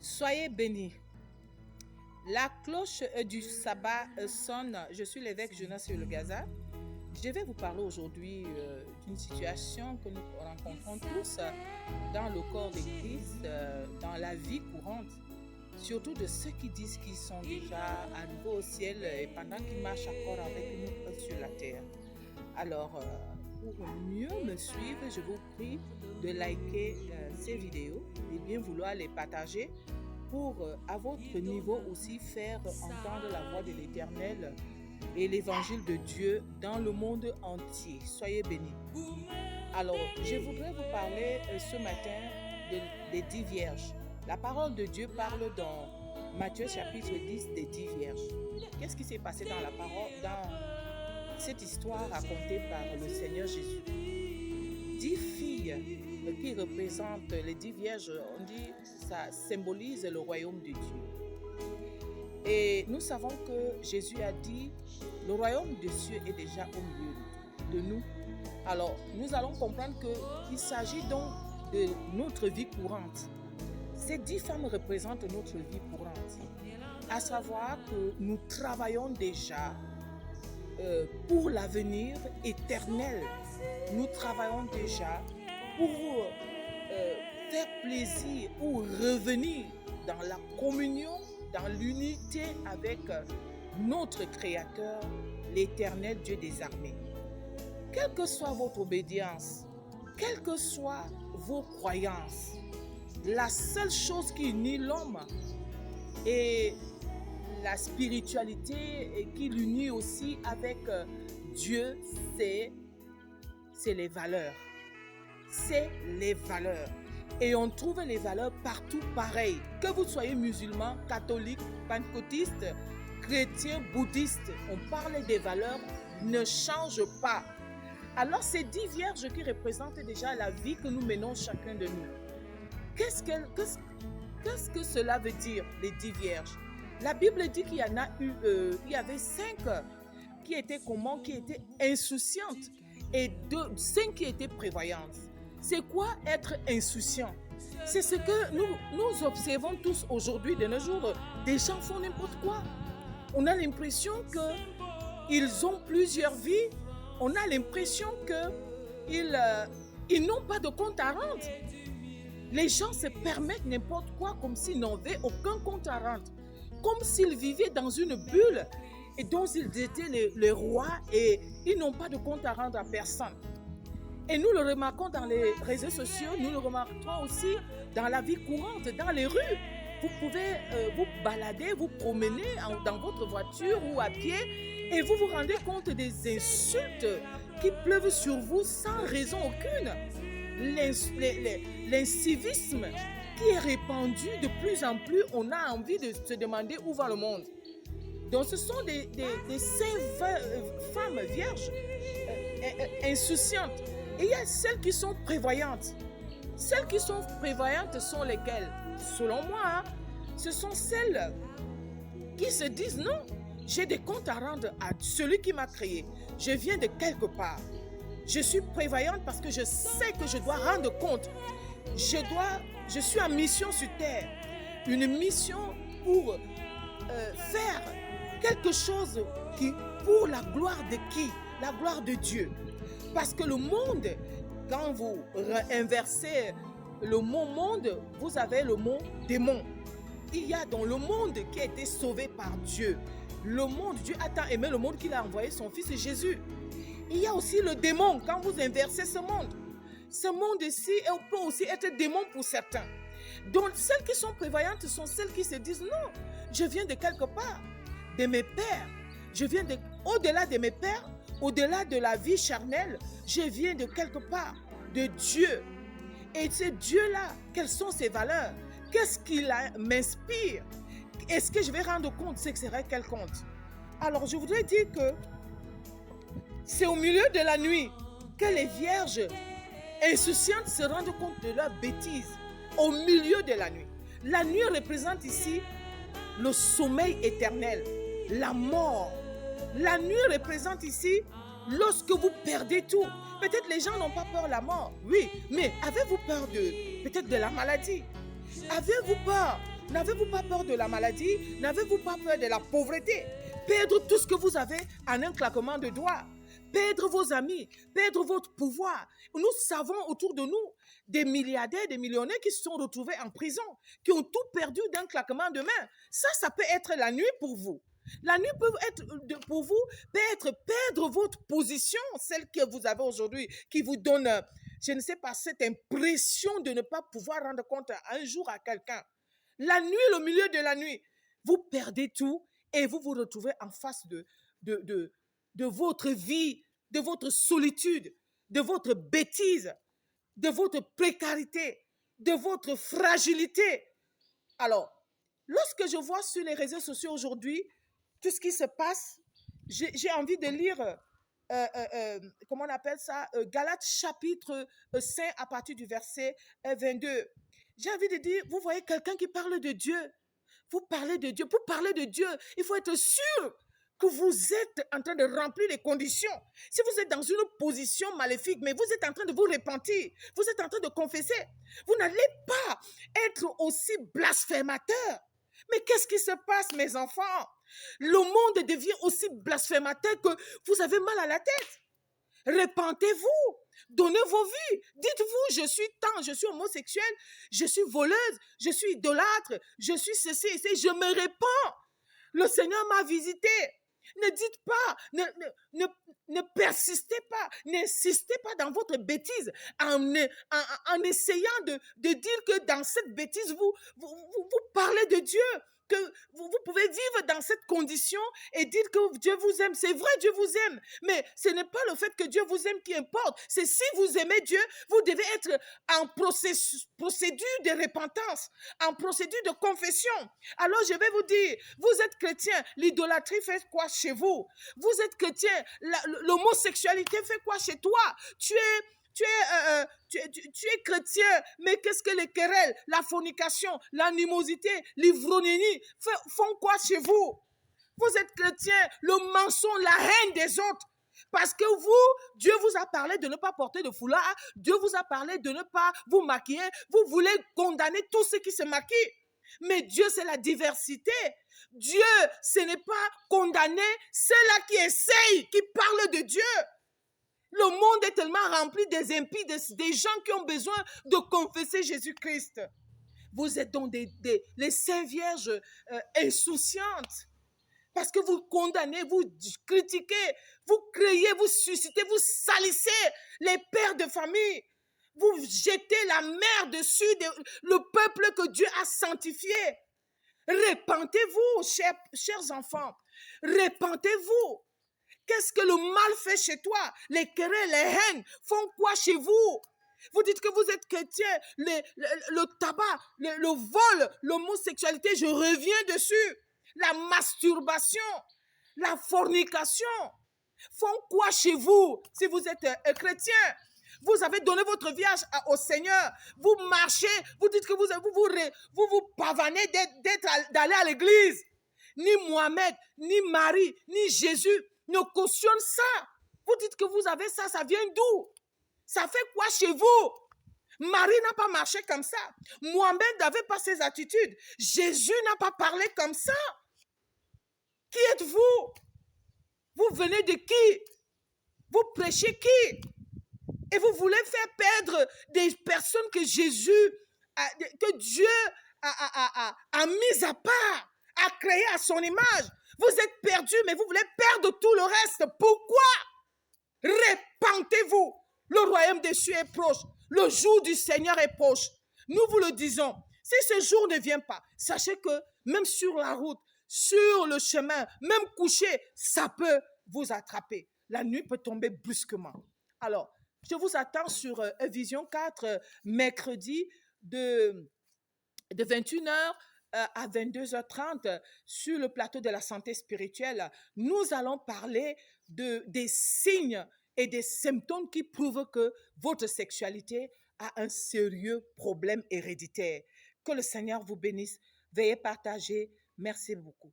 Soyez bénis. La cloche du sabbat sonne. Je suis l'évêque Jonas sur le Gaza. Je vais vous parler aujourd'hui d'une situation que nous rencontrons tous dans le corps de Christ, dans la vie courante, surtout de ceux qui disent qu'ils sont déjà arrivés au ciel et pendant qu'ils marchent encore avec nous sur la terre. Alors, pour mieux me suivre, je vous prie de liker ces vidéos et bien vouloir les partager pour, à votre niveau aussi, faire entendre la voix de l'Éternel et l'évangile de Dieu dans le monde entier. Soyez bénis. Alors, je voudrais vous parler ce matin des 10 vierges. La parole de Dieu parle dans Matthieu chapitre 10 des 10 vierges. Qu'est-ce qui s'est passé dans la parole, dans cette histoire racontée par le Seigneur Jésus? 10 filles qui représentent les 10 vierges, on dit ça symbolise le royaume de Dieu. Et nous savons que Jésus a dit, le royaume des cieux est déjà au milieu de nous. Alors, nous allons comprendre qu'il s'agit donc de notre vie courante. Ces 10 femmes représentent notre vie courante. À savoir que nous travaillons déjà pour l'avenir éternel. Nous travaillons déjà pour faire plaisir ou revenir dans la communion, dans l'unité avec notre Créateur, l'Éternel Dieu des armées. Quelle que soit votre obédience, quelles que soient vos croyances, la seule chose qui unit l'homme et la spiritualité et qui l'unit aussi avec Dieu, c'est les valeurs. C'est les valeurs. Et on trouve les valeurs partout pareilles. Que vous soyez musulman, catholique, pentecôtiste, chrétien, bouddhiste, on parle des valeurs, ne change pas. Alors ces 10 vierges qui représentent déjà la vie que nous menons chacun de nous. Qu'est-ce que cela veut dire, les 10 vierges? La Bible dit qu'il y en a eu, il y avait 5 qui étaient comment, qui étaient insouciantes et 5 qui étaient prévoyantes. C'est quoi être insouciant? C'est ce que nous observons tous aujourd'hui de nos jours. Des gens font n'importe quoi. On a l'impression qu'ils ont plusieurs vies. On a l'impression qu'ils n'ont pas de compte à rendre. Les gens se permettent n'importe quoi comme s'ils n'avaient aucun compte à rendre. Comme s'ils vivaient dans une bulle et dont ils étaient les rois et ils n'ont pas de compte à rendre à personne. Et nous le remarquons dans les réseaux sociaux, nous le remarquons aussi dans la vie courante, dans les rues. Vous pouvez vous balader, vous promener dans votre voiture ou à pied et vous vous rendez compte des insultes qui pleuvent sur vous sans raison aucune. L'incivisme qui est répandu de plus en plus, on a envie de se demander où va le monde. Donc ce sont des 5 femmes vierges insouciantes. Et il y a celles qui sont prévoyantes. Celles qui sont prévoyantes sont lesquelles? Selon moi, ce sont celles qui se disent non, j'ai des comptes à rendre à celui qui m'a créé. Je viens de quelque part. Je suis prévoyante parce que je sais que je dois rendre compte. Je suis en mission sur terre. Une mission pour faire quelque chose pour la gloire de qui? La gloire de Dieu. Parce que le monde, quand vous inversez le mot monde, vous avez le mot démon. Il y a dans le monde qui a été sauvé par Dieu. Le monde, Dieu a tant aimé le monde qu'il a envoyé son fils Jésus. Il y a aussi le démon quand vous inversez ce monde. Ce monde-ci peut aussi être démon pour certains. Donc celles qui sont prévoyantes sont celles qui se disent non, je viens de quelque part, de mes pères. Je viens au-delà de mes pères. Au-delà de la vie charnelle, je viens de quelque part, de Dieu. Et ce Dieu-là, quelles sont ses valeurs? Qu'est-ce qu'il m'inspire? Est-ce que je vais rendre compte? Ce serait quel compte? Alors, je voudrais dire que c'est au milieu de la nuit que les vierges insouciantes se rendent compte de leur bêtise. Au milieu de la nuit. La nuit représente ici le sommeil éternel, la mort. La nuit représente ici lorsque vous perdez tout. Peut-être les gens n'ont pas peur de la mort, oui, mais avez-vous peur peut-être de la maladie? Avez-vous peur N'avez-vous pas peur de la maladie? N'avez-vous pas peur de la pauvreté? Perdre tout ce que vous avez en un claquement de doigts. Perdre vos amis, perdre votre pouvoir. Nous savons autour de nous des milliardaires, des millionnaires qui se sont retrouvés en prison, qui ont tout perdu d'un claquement de main. Ça peut être la nuit pour vous. La nuit peut être pour vous, peut être perdre votre position, celle que vous avez aujourd'hui, qui vous donne, je ne sais pas, cette impression de ne pas pouvoir rendre compte un jour à quelqu'un. La nuit, le milieu de la nuit, vous perdez tout et vous vous retrouvez en face de votre vie, de votre solitude, de votre bêtise, de votre précarité, de votre fragilité. Alors, lorsque je vois sur les réseaux sociaux aujourd'hui tout ce qui se passe, j'ai envie de lire, comment on appelle ça, Galates chapitre 5 à partir du verset 22. J'ai envie de dire, vous voyez quelqu'un qui parle de Dieu, vous parlez de Dieu, pour parler de Dieu, il faut être sûr que vous êtes en train de remplir les conditions. Si vous êtes dans une position maléfique, mais vous êtes en train de vous repentir, vous êtes en train de confesser, vous n'allez pas être aussi blasphémateur. Mais qu'est-ce qui se passe, mes enfants? Le monde devient aussi blasphémateur que vous avez mal à la tête. Repentez-vous, donnez vos vies. Dites-vous, je suis tant, je suis homosexuel, je suis voleuse, je suis idolâtre, je suis ceci et ceci, je me répands. Le Seigneur m'a visité. Ne dites pas, ne persistez pas, n'insistez pas dans votre bêtise en essayant de dire que dans cette bêtise, vous parlez de Dieu, que vous pouvez vivre dans cette condition et dire que Dieu vous aime. C'est vrai, Dieu vous aime, mais ce n'est pas le fait que Dieu vous aime qui importe. C'est si vous aimez Dieu, vous devez être en procédure de repentance, en procédure de confession. Alors je vais vous dire, vous êtes chrétien, l'idolâtrie fait quoi chez vous? Vous êtes chrétien, l'homosexualité fait quoi chez toi? Tu es chrétien, mais qu'est-ce que les querelles, la fornication, l'animosité, l'ivrognérie font quoi chez vous? Vous êtes chrétien, le mensonge, la haine des autres. Parce que vous, Dieu vous a parlé de ne pas porter de foulard, Dieu vous a parlé de ne pas vous maquiller, vous voulez condamner tous ceux qui se maquillent. Mais Dieu, c'est la diversité. Dieu, ce n'est pas condamner ceux-là qui essayent, qui parlent de Dieu. Le monde est tellement rempli des impies, des gens qui ont besoin de confesser Jésus-Christ. Vous êtes donc les saintes vierges insouciantes. Parce que vous condamnez, vous critiquez, vous criez, vous suscitez, vous salissez les pères de famille. Vous jetez la mer dessus le peuple que Dieu a sanctifié. Repentez-vous, chers enfants. Repentez-vous. Qu'est-ce que le mal fait chez toi? Les querelles, les haines font quoi chez vous? Vous dites que vous êtes chrétien, le tabac, le vol, l'homosexualité, je reviens dessus. La masturbation, la fornication font quoi chez vous si vous êtes chrétien? Vous avez donné votre vie au Seigneur. Vous marchez, vous dites que vous pavanez d'aller à l'église. Ni Mohamed, ni Marie, ni Jésus ne cautionnent ça. Vous dites que vous avez ça, ça vient d'où? Ça fait quoi chez vous? Marie n'a pas marché comme ça. Mohamed n'avait pas ces attitudes. Jésus n'a pas parlé comme ça. Qui êtes-vous? Vous venez de qui? Vous prêchez qui? Et vous voulez faire perdre des personnes que que Dieu a mis à part, a créé à son image. Vous êtes perdus, mais vous voulez perdre tout le reste. Pourquoi? Repentez-vous. Le royaume des cieux est proche. Le jour du Seigneur est proche. Nous vous le disons. Si ce jour ne vient pas, sachez que même sur la route, sur le chemin, même couché, ça peut vous attraper. La nuit peut tomber brusquement. Alors, je vous attends sur Vision 4, mercredi de 21h à 22h30 sur le plateau de la santé spirituelle. Nous allons parler des signes et des symptômes qui prouvent que votre sexualité a un sérieux problème héréditaire. Que le Seigneur vous bénisse. Veuillez partager. Merci beaucoup.